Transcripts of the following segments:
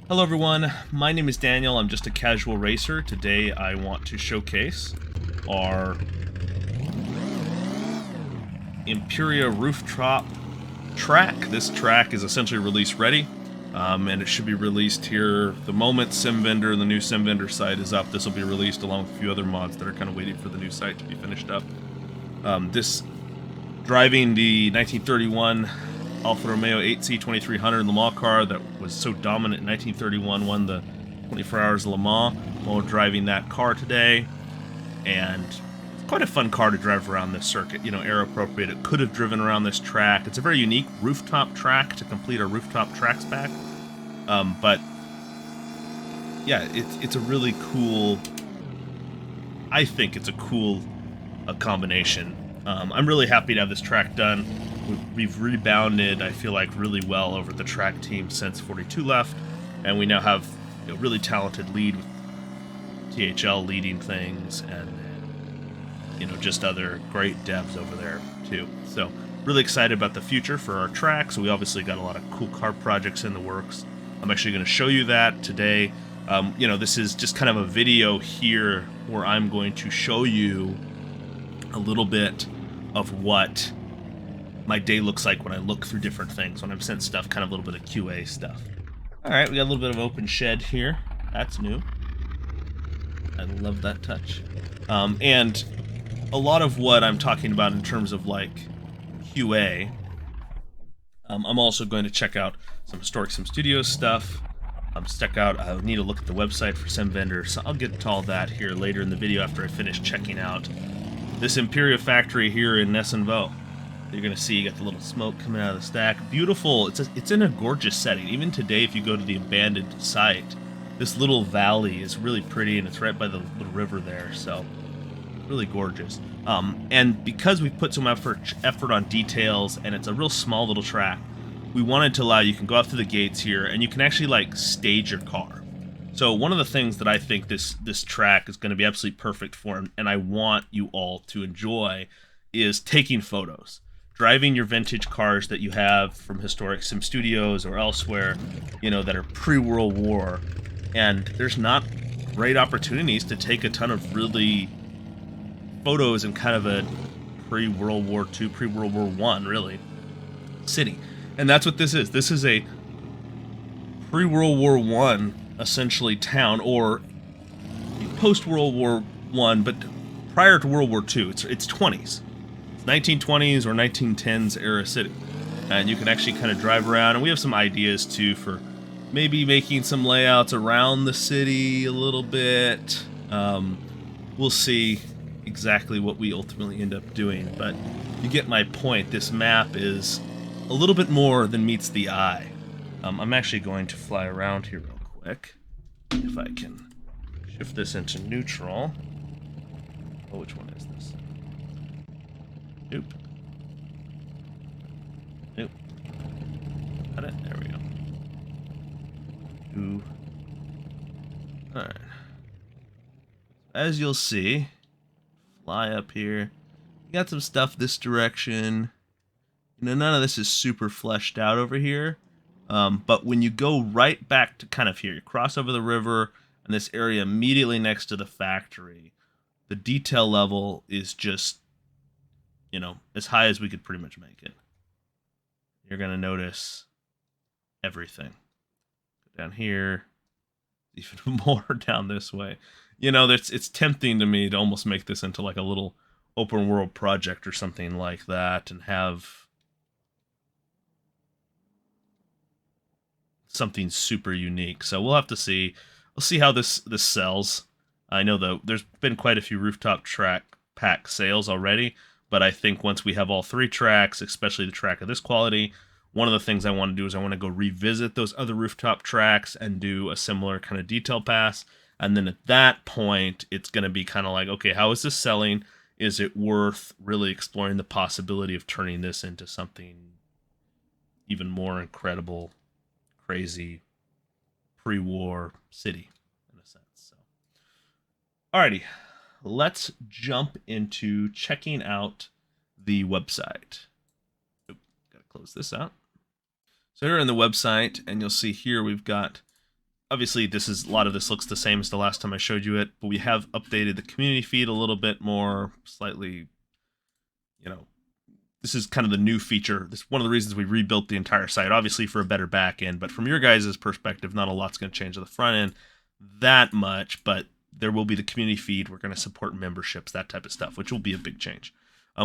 Hello everyone, my name is Daniel. I'm just a casual racer. Today I want to showcase our Imperia rooftop track. This track is essentially release ready, and it should be released here the moment SimVendor, the new SimVendor site is up. This will be released along with a few other mods that are kind of waiting for the new site to be finished up. This driving the 1931 Alfa Romeo 8C 2300 Le Mans car that was so dominant in 1931, won the 24 Hours of Le Mans while driving that car today. And it's quite a fun car to drive around this circuit, air appropriate. It could have driven around this track. It's a very unique rooftop track to complete our rooftop tracks pack. But yeah, it's a really cool, I think it's a cool combination. I'm really happy to have this track done. We've rebounded, I feel like, really well over the track team since 42 left, and we now have a really talented lead with THL leading things, and then, just other great devs over there too. So really excited about the future for our tracks. We obviously got a lot of cool car projects in the works. I'm actually going to show you that today. This is just kind of a video here where I'm going to show you a little bit of what my day looks like when I look through different things, when I'm sent stuff, kind of a little bit of QA stuff. Alright, we got a little bit of open shed here. That's new. I love that touch. And a lot of what I'm talking about in terms of like QA, I'm also going to check out some Historic Sim Studios stuff. I need to look at the website for SimVendor, so I'll get to all that here later in the video after I finish checking out this Imperia factory here in Nessenvaux. You're gonna see you got the little smoke coming out of the stack. Beautiful. It's in a gorgeous setting. Even today, if you go to the abandoned site, this little valley is really pretty, and it's right by the little river there. So really gorgeous. And because we put some effort on details, and it's a real small little track, we wanted to allow you can go out through the gates here, and you can actually like stage your car. So one of the things that I think this track is going to be absolutely perfect for, and I want you all to enjoy, is taking photos. Driving your vintage cars that you have from Historic Sim Studios or elsewhere, that are pre-World War. And there's not great opportunities to take a ton of really photos in kind of a pre-World War II, pre-World War I, really, city. And that's what this is. This is a pre-World War I, essentially, town, or post-World War I, but prior to World War II. It's 20s. 1920s or 1910s era city, and you can actually kind of drive around, and we have some ideas too for maybe making some layouts around the city a little bit. We'll see exactly what we ultimately end up doing, but you get my point. This map is a little bit more than meets the eye. I'm actually going to fly around here real quick, if I can shift this into neutral. Oh, which one is this? Nope. Nope. Got it. There we go. Ooh. Alright. As you'll see, fly up here. You got some stuff this direction. None of this is super fleshed out over here. But when you go right back to kind of here, you cross over the river, and this area immediately next to the factory, the detail level is just as high as we could pretty much make it. You're going to notice everything. Go down here, even more down this way. It's tempting to me to almost make this into like a little open world project or something like that, and have something super unique. So we'll have to see. We'll see how this sells. I know though there's been quite a few rooftop track pack sales already, but I think once we have all three tracks, especially the track of this quality, one of the things I want to do is I want to go revisit those other rooftop tracks and do a similar kind of detail pass. And then at that point, it's going to be kind of like, okay, how is this selling? Is it worth really exploring the possibility of turning this into something even more incredible, crazy, pre-war city, in a sense. So, alrighty. Let's jump into checking out the website. Oop, gotta close this out. So here in the website, and you'll see here we've got obviously a lot of this looks the same as the last time I showed you it, but we have updated the community feed a little bit more, slightly, you know, this is kind of the new feature. This is one of the reasons we rebuilt the entire site, obviously for a better back end. But from your guys' perspective, not a lot's going to change at the front end that much. But there will be the community feed. We're going to support memberships, that type of stuff, which will be a big change.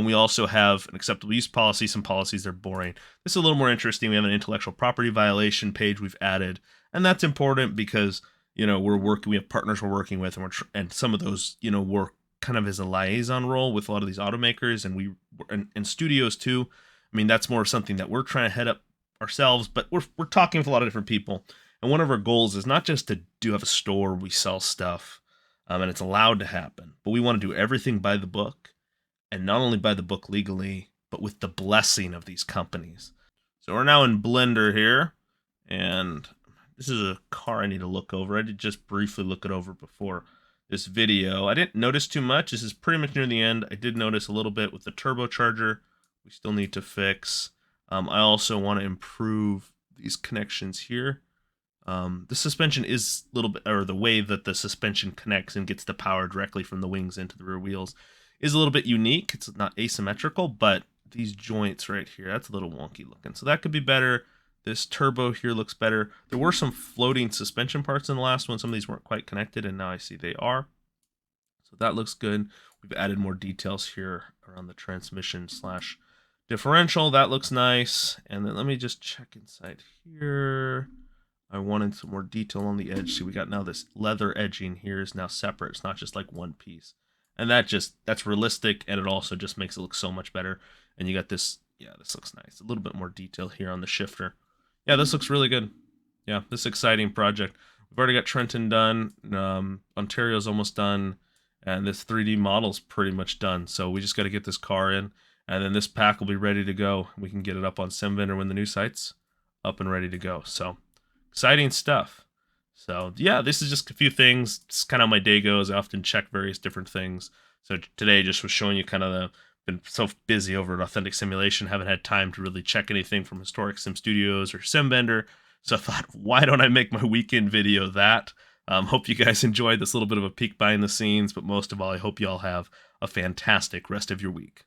We also have an acceptable use policy. Some policies are boring. This is a little more interesting. We have an intellectual property violation page we've added, and that's important because we have partners we're working with, and some of those work kind of as a liaison role with a lot of these automakers, and studios too. I mean, that's more something that we're trying to head up ourselves, but we're talking with a lot of different people. And one of our goals is not just to have a store where we sell stuff, and it's allowed to happen, but we want to do everything by the book, and not only by the book legally, but with the blessing of these companies. So we're now in Blender here, and this is a car I need to look over. I did just briefly look it over before this video. I didn't notice too much. This is pretty much near the end. I did notice a little bit with the turbocharger. We still need to fix. I also want to improve these connections here. The suspension is a little bit, or the way that the suspension connects and gets the power directly from the wings into the rear wheels is a little bit unique. It's not asymmetrical, but these joints right here, that's a little wonky looking. So that could be better. This turbo here looks better. There were some floating suspension parts in the last one. Some of these weren't quite connected, and now I see they are. So that looks good. We've added more details here around the transmission slash differential. That looks nice. And then let me just check inside here. I wanted some more detail on the edge. See, we got now this leather edging here is now separate. It's not just like one piece. And that's realistic, and it also just makes it look so much better. And you got this, yeah, this looks nice. A little bit more detail here on the shifter. Yeah, this looks really good. Yeah, this is an exciting project. We've already got Trenton done. Ontario's almost done. And this 3D model's pretty much done. So we just got to get this car in. And then this pack will be ready to go. We can get it up on SimVendor when the new site's up and ready to go. So exciting stuff. So yeah, this is just a few things. It's kind of how my day goes. I often check various different things. So today just was showing you kind of been so busy over at Authentic Simulation, haven't had time to really check anything from Historic Sim Studios or SimVendor. So I thought, why don't I make my weekend video that? Hope you guys enjoyed this little bit of a peek behind the scenes, but most of all, I hope you all have a fantastic rest of your week.